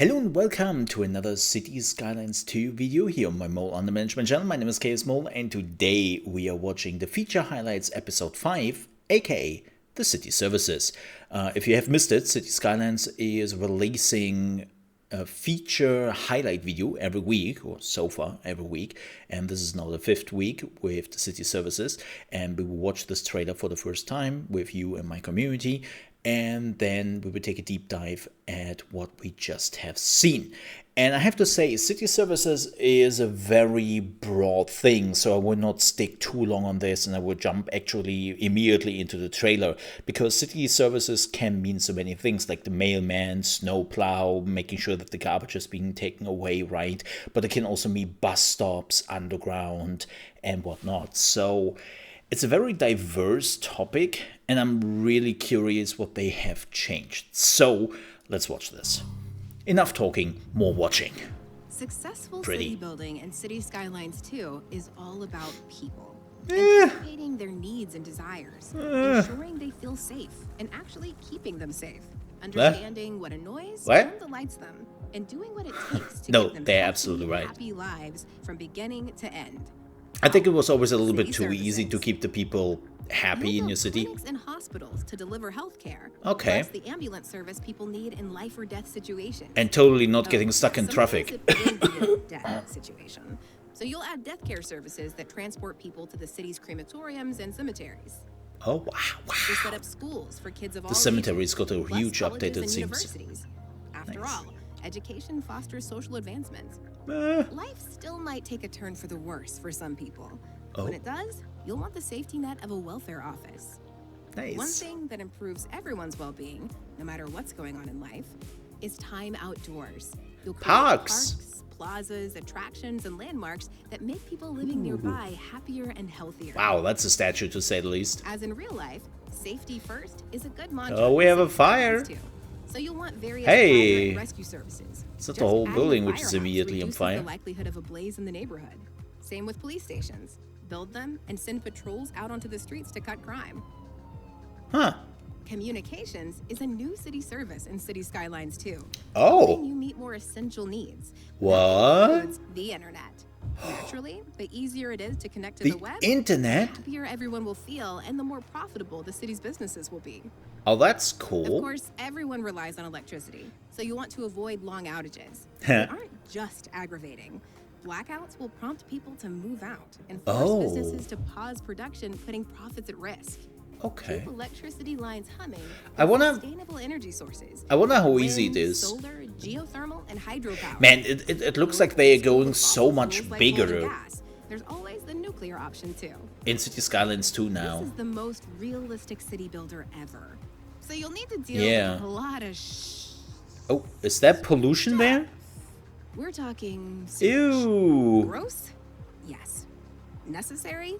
Hello and welcome to another Cities Skylines 2 video here on my Mole Under Management channel. My name is ChaosMole and today we are watching the feature highlights episode 5, aka the City Services. If you have missed it, Cities Skylines is releasing a feature highlight video every week, or so far every week, and this is now the 5th week with the City Services, and we will watch this trailer for the first time with you and my community, and then we will take a deep dive at what we just have seen. And I have to say, City Services is a very broad thing, so I will not stick too long on this, and I will jump actually immediately into the trailer, because City Services can mean so many things, like the mailman, snowplow, making sure that the garbage is being taken away, right? But it can also mean bus stops, underground, and whatnot. So it's a very diverse topic, and I'm really curious what they have changed. So let's watch this. Enough talking, more watching. Successful Pretty. city building and Cities Skylines 2 is all about people. Anticipating their needs and desires, ensuring they feel safe, and actually keeping them safe. Understanding what annoys and delights them, and doing what it takes to No, give them they're healthy, absolutely right. happy lives from beginning to end. I think it was always a little bit City too easy to services. keep the people happy in your city. Clinics and hospitals to deliver health care. Okay. Plus the ambulance service people need in life or death situations. And totally not getting stuck in traffic. Sometimes it will be a death situation. So you'll add death care services that transport people to the city's crematoriums and cemeteries. Oh, wow, You'll set wow. up schools for kids of all The cemetery's ages, got a plus huge colleges update, it and seems. universities. After Nice. all, education fosters social advancement. Life still might take a turn for the worse for some people. Oh. When it does, you'll want the safety net of a welfare office. One Nice. thing that improves everyone's well-being, no matter what's going on in life, is time outdoors. You'll create Parks. plazas, attractions, and landmarks that make people living nearby happier and healthier. Wow, that's a statue to say the least. As in real life, safety first is a good mantra. Oh, we for have a Cities fire. Skylines too. So you'll want various Hey. fire and rescue services. It's not the Just whole adding a building which fire is house immediately on reduces fire. the likelihood of a blaze in the neighborhood. Same with police stations. Build them and send patrols out onto the streets to cut crime. Huh. Communications is a new city service in Cities Skylines 2. Oh. Helping you meet more essential needs. What? That includes the internet. Naturally, the easier it is to connect to the The web, internet? the happier everyone will feel and the more profitable the city's businesses will be. Oh, that's Of cool. course, everyone relies on electricity, so you want to avoid long outages. Huh. They aren't just aggravating. Blackouts will prompt people to move out and force Oh. businesses to pause production, putting profits at risk. Okay. Keep electricity lines humming I with wanna- sustainable energy sources. I wonder how easy Wind, it is. Solar, geothermal, and hydropower. Man, it looks like they are going so much Like bigger oil and gas. There's always the nuclear option too. in City Skylines 2 This now. is the most realistic city builder ever. So you'll need to deal Yeah. with a lot of Oh, is that pollution there? We're talking sewage. Ew. Gross? Yes. Necessary?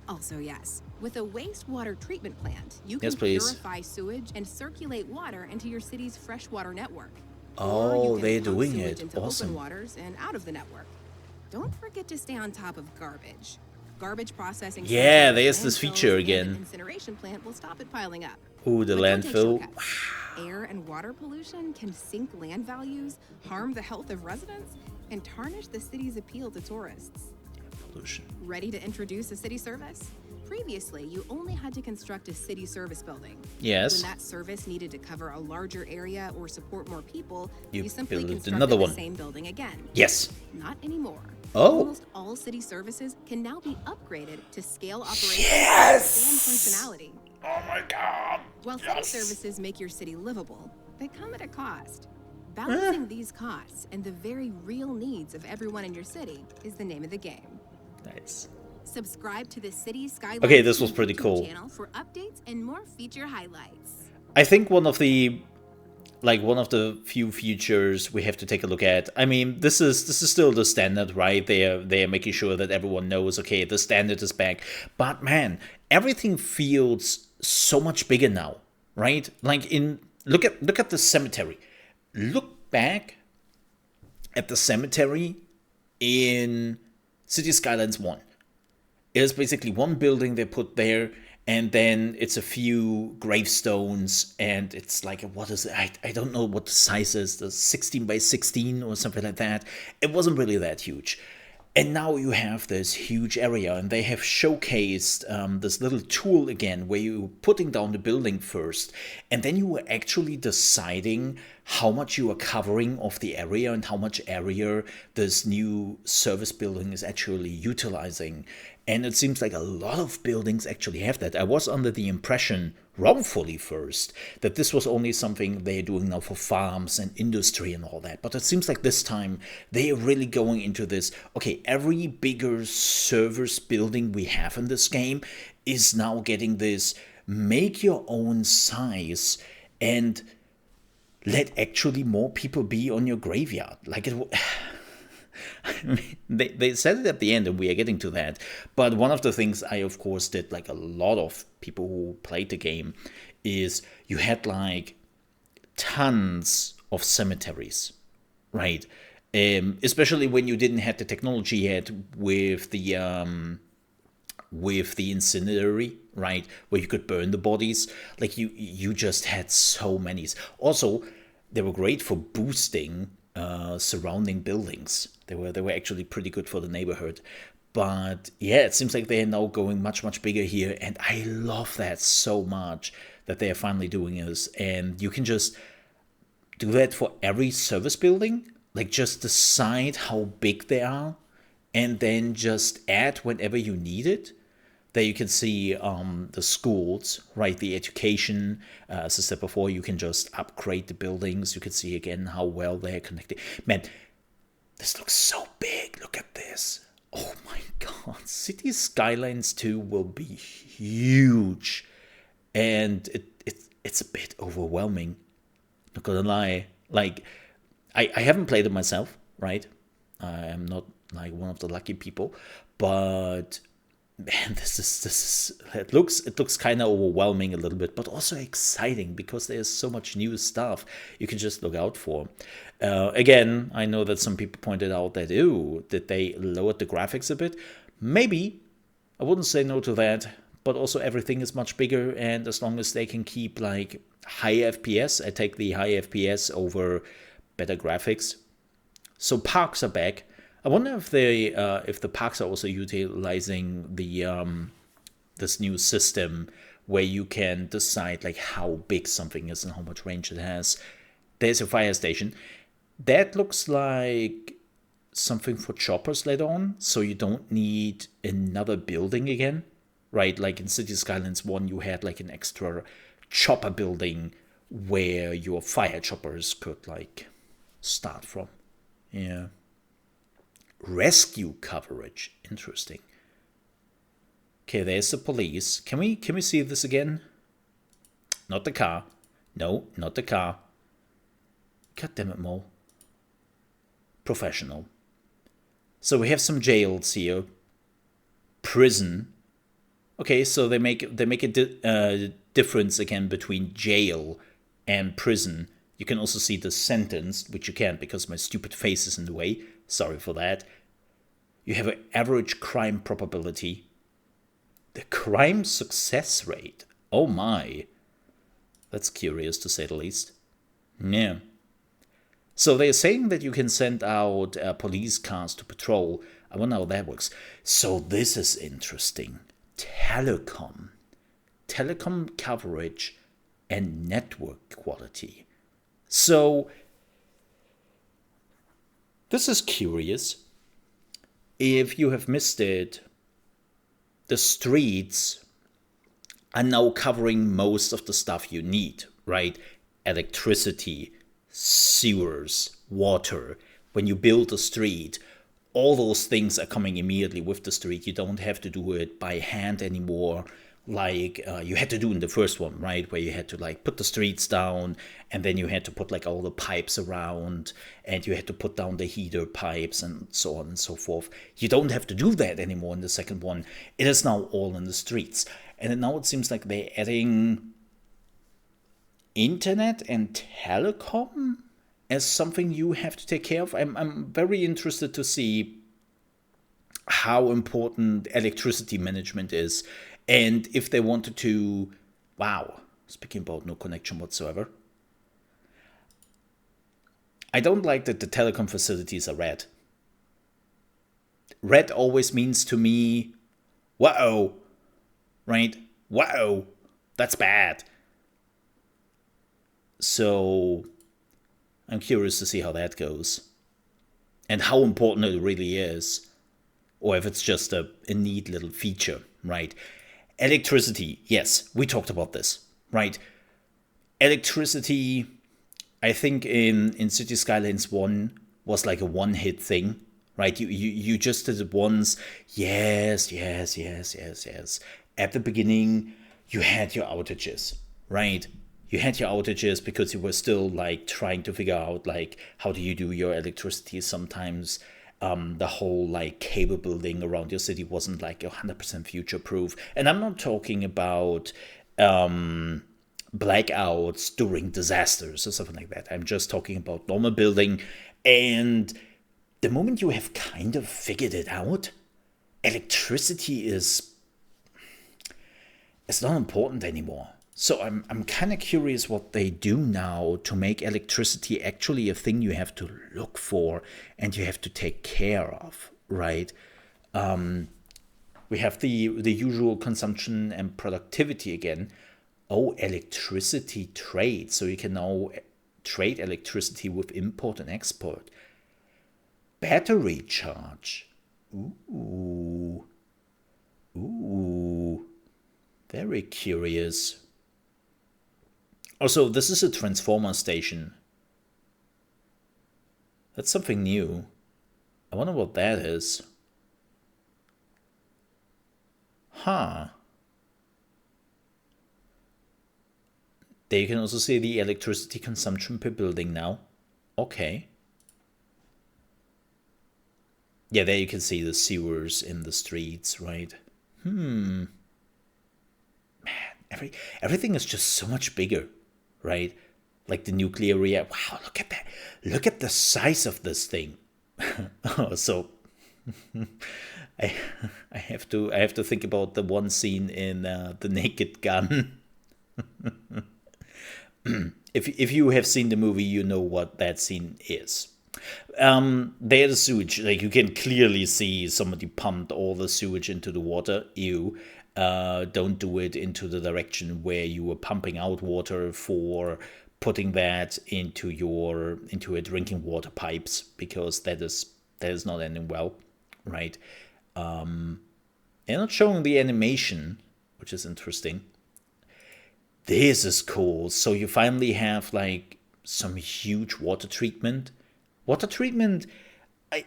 Also yes. With a wastewater treatment plant, you can Yes, please. purify sewage and circulate water into your city's freshwater network. Or Oh, you can they're pump doing sewage it. into Awesome. open waters and out of the network. Don't forget to stay on top of garbage. Garbage processing. Yeah, centers, there's this landfills, feature and again. an incineration plant will stop it piling up. Ooh, the But don't take landfill. shortcuts. Air and water pollution can sink land values, harm the health of residents, and tarnish the city's appeal to tourists. Pollution. Ready to introduce a city service? Previously, you only had to construct a city service building. Yes. When that service needed to cover a larger area or support more people, You you simply built constructed another one. the same building again. Yes. Not anymore. Oh. Almost all city services can now be upgraded to scale operations Yes! and functionality. Oh my god. While city services make your city livable, they come at a cost. Balancing these costs and the very real needs of everyone in your city is the name of the game. Nice. Subscribe to the Cities Skylines Okay, this was pretty YouTube cool. channel for updates and more feature highlights. I think one of the few features we have to take a look at. I mean, this is still the standard, right? They're making sure that everyone knows, okay, the standard is back. But man, everything feels so much bigger now, right? Like look at the cemetery. Look back at the cemetery in City Skylines 1. It is basically one building they put there, and then it's a few gravestones, and it's like, what is it? I don't know what the size is, the 16 by 16 or something like that. It wasn't really that huge. And now you have this huge area, and they have showcased this little tool again where you're putting down the building first, and then you were actually deciding how much you are covering of the area and how much area this new service building is actually utilizing. And it seems like a lot of buildings actually have that. I was under the impression, wrongfully first, that this was only something they're doing now for farms and industry and all that. But it seems like this time they are really going into this. Okay, every bigger service building we have in this game is now getting this make your own size and let actually more people be on your graveyard. Like it. I mean, they said it at the end, and we are getting to that. But one of the things I, of course, did, like a lot of people who played the game, is you had like tons of cemeteries, right? Especially when you didn't have the technology yet with the incendiary, right, where you could burn the bodies. Like you just had so many. Also, they were great for boosting surrounding buildings. They were actually pretty good for the neighborhood. But yeah, it seems like they are now going much bigger here, and I love that so much that they are finally doing this. And you can just do that for every service building, like just decide how big they are, and then just add whenever you need it. There you can see the schools, right? The education. As I said before, you can just upgrade the buildings. You can see again how well they're connected. Man, this looks so big. Look at this. Oh my god. Cities Skylines 2 will be huge. And it's a bit overwhelming. Not gonna lie. Like, I haven't played it myself, right? I am not like one of the lucky people. But man, this is it looks kind of overwhelming a little bit, but also exciting because there's so much new stuff you can just look out for. Again, I know that some people pointed out that did they lowered the graphics a bit? Maybe. I wouldn't say no to that, but also everything is much bigger, and as long as they can keep like high FPS, I take the high FPS over better graphics. So parks are back. I wonder if the parks are also utilizing this new system where you can decide like how big something is and how much range it has. There's a fire station. That looks like something for choppers later on, so you don't need another building again, right? Like in Cities Skylines 1, you had like an extra chopper building where your fire choppers could like start from. Yeah. Rescue coverage. Interesting. Okay, there's the police. Can we see this again? Not the car. No, not the car. God damn it, Mo. Professional. So we have some jails here. Prison. Okay, so they make a difference again between jail and prison. You can also see the sentence, which you can't because my stupid face is in the way. Sorry for that. You have an average crime probability. The crime success rate. Oh my. That's curious to say the least. Yeah. So they're saying that you can send out police cars to patrol. I wonder how that works. So this is interesting. Telecom coverage and network quality. So this is curious. If you have missed it, the streets are now covering most of the stuff you need, right? Electricity, sewers, water. When you build a street, all those things are coming immediately with the street. You don't have to do it by hand anymore, like you had to do in the first one, right? Where you had to like put the streets down, and then you had to put like all the pipes around, and you had to put down the heater pipes and so on and so forth. You don't have to do that anymore in the second one. It is now all in the streets. And now it seems like they're adding internet and telecom as something you have to take care of. I'm very interested to see how important electricity management is And if they wanted to, wow, speaking about no connection whatsoever, I don't like that the telecom facilities are red. Red always means to me, whoa, right? Whoa, that's bad. So I'm curious to see how that goes and how important it really is, or if it's just a neat little feature, right? Electricity, yes, we talked about this, right? Electricity, I think in Cities Skylines 1 was like a one-hit thing, right? You just did it once. Yes, yes, yes, yes, yes. At the beginning, you had your outages, right? You had your outages because you were still like trying to figure out like how do you do your electricity. Sometimes the whole like cable building around your city wasn't like 100% future proof. And I'm not talking about blackouts during disasters or something like that. I'm just talking about normal building. And the moment you have kind of figured it out, electricity is it's not important anymore. So I'm kind of curious what they do now to make electricity actually a thing you have to look for and you have to take care of, right? We have the usual consumption and productivity again. Oh, electricity trade. So you can now trade electricity with import and export. Battery charge. Ooh. Ooh. Very curious. Also, this is a transformer station. That's something new. I wonder what that is. Huh. There you can also see the electricity consumption per building now. Okay. Yeah, there you can see the sewers in the streets, right? Man, everything is just so much bigger, right? Like the nuclear reactor. Wow, look at that. Look at the size of this thing. So I I have to think about the one scene in The Naked Gun. If you have seen the movie, you know what that scene is. There's the sewage. Like you can clearly see somebody pumped all the sewage into the water. Ew. Don't do it into the direction where you were pumping out water for putting that into your drinking water pipes, because that is not ending well, right? They're not showing the animation, which is interesting. This is cool. So you finally have like some huge water treatment. Water treatment, I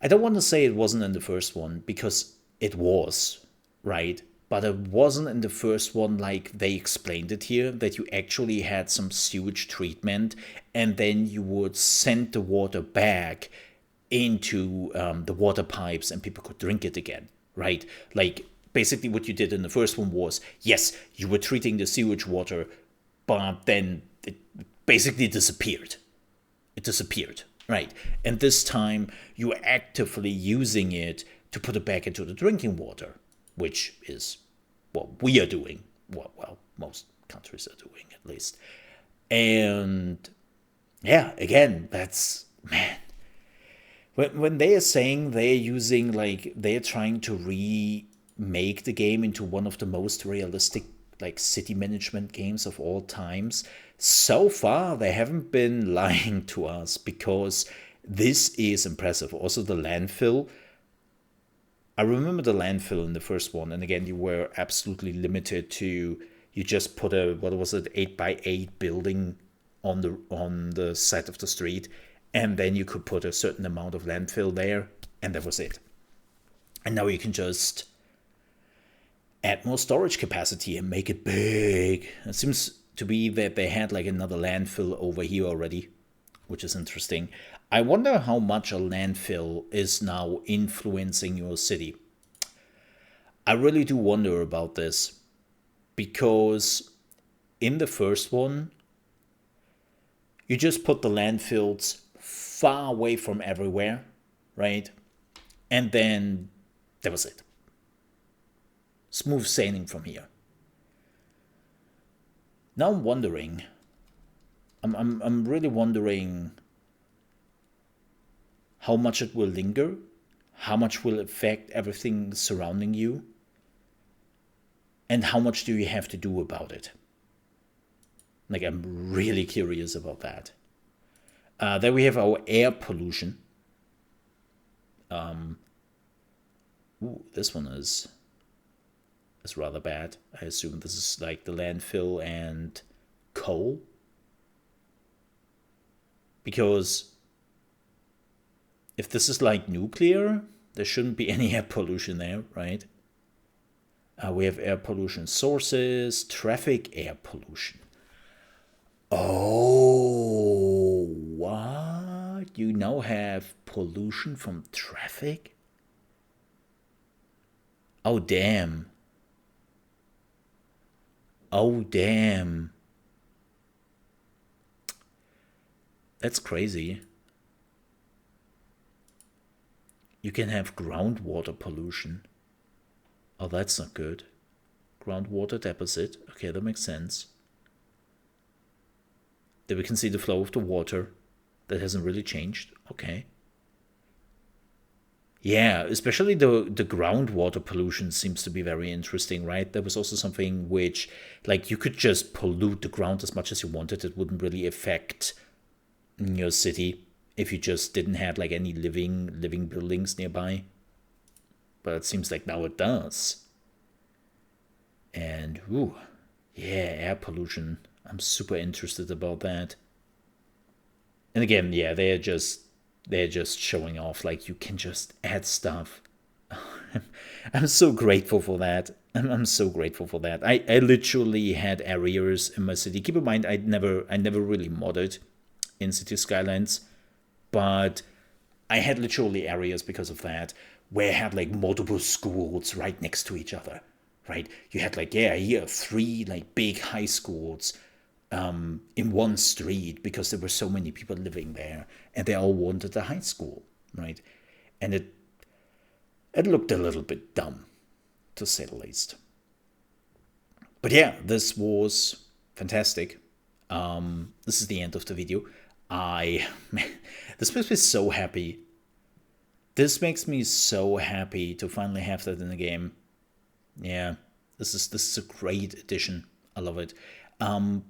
I don't want to say it wasn't in the first one, because it was, right? But it wasn't in the first one like they explained it here, that you actually had some sewage treatment and then you would send the water back into the water pipes and people could drink it again, right? Like basically what you did in the first one was, yes, you were treating the sewage water, but then it basically disappeared. It disappeared, right? And this time you are actively using it to put it back into the drinking water, which is what we are doing. Well, most countries are doing, at least. And yeah, again, that's, man. When they are saying they're using, like, they're trying to remake the game into one of the most realistic, like, city management games of all times, so far they haven't been lying to us, because this is impressive. Also, the landfill. I remember the landfill in the first one, and again, you were absolutely limited to, you just put a, what was it, 8x8 building on the side of the street, and then you could put a certain amount of landfill there, and that was it. And now you can just add more storage capacity and make it big. It seems to be that they had like another landfill over here already, which is interesting. I wonder how much a landfill is now influencing your city. I really do wonder about this, because in the first one, you just put the landfills far away from everywhere, right? And then that was it. Smooth sailing from here. Now I'm wondering, I'm really wondering how much it will linger, how much will affect everything surrounding you, and how much do you have to do about it? Like, I'm really curious about that. Then we have our air pollution. Ooh, this one is rather bad. I assume this is like the landfill and coal. Because if this is like nuclear, there shouldn't be any air pollution there, right? We have air pollution sources, traffic air pollution. Oh, what? You now have pollution from traffic? Oh, damn. Oh, damn. That's crazy. You can have groundwater pollution. Oh, that's not good. Groundwater deposit. Okay, that makes sense. There we can see the flow of the water. That hasn't really changed. Okay. Yeah, especially the groundwater pollution seems to be very interesting, right? There was also something which, like, you could just pollute the ground as much as you wanted. It wouldn't really affect your city if you just didn't have like any living buildings nearby. But it seems like now it does. And ooh, yeah, air pollution. I'm super interested about that. And again, yeah, they're just showing off, like, you can just add stuff. I'm so grateful for that. I'm so grateful for that. I literally had areas in my city. Keep in mind, I never really modded in Cities Skylines, but I had literally areas because of that where I had like multiple schools right next to each other, right? You had like, yeah, here 3 like big high schools in one street because there were so many people living there, and they all wanted a high school, right? And it looked a little bit dumb, to say the least. But yeah, this was fantastic. This is the end of the video. This makes me so happy. This makes me so happy to finally have that in the game. Yeah, this is a great addition. I love it.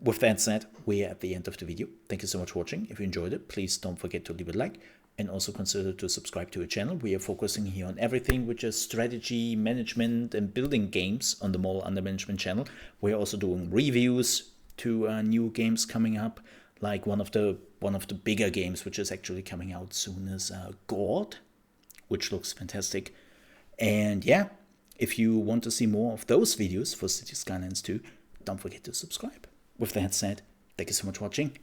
With that said, we're at the end of the video. Thank you so much for watching. If you enjoyed it, please don't forget to leave a like, and also consider to subscribe to our channel. We are focusing here on everything which is strategy, management, and building games on the Mole Under Management channel. We're also doing reviews to new games coming up. Like one of the bigger games which is actually coming out soon is God, which looks fantastic. And yeah, if you want to see more of those videos for Cities Skylines 2, don't forget to subscribe. With that said, thank you so much for watching.